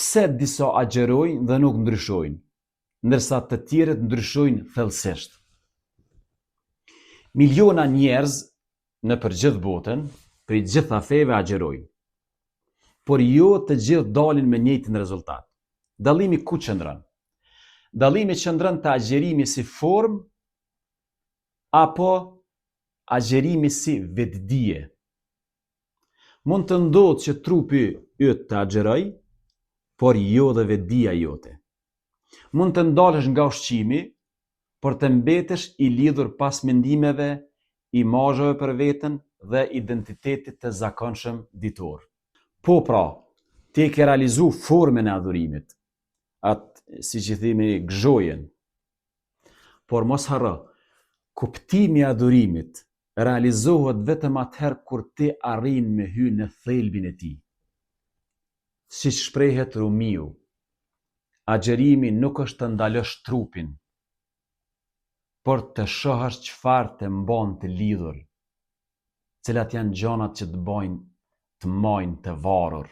pse disa agjerojnë dhe nuk ndryshojnë, ndërsa të tjerët ndryshojnë thellësisht. Miliona njerëz në përgjithë botën, prej gjitha feve agjerojnë, por jo të gjithë dalin me njëjtin rezultat. Dallimi ku qëndron? Dallimi qëndron te agjerimi si formë apo agjerimi si vetdije. Mund të ndodhë që trupi yt të agjeroj, por jo dhe vetdia jote. Mund të ndalesh nga ushqimi, por të mbetesh i lidhur pas mendimeve, imazheve për veten dhe identitetit të zakonshëm ditor. Po pra, ti ke realizu formën e adhurimit, atë si që themi gëzhojen. Por mos harro, kuptimi i adhurimit realizohet vetëm atëherë kur ti arrin me hy në thelbin e tij. Si shprehet Rumiu, agjerimi nuk është të ndalosh trupin, por të shohësh çfarë të mban të lidhur, cilat janë gjanat që të bojnë të majnë të varur.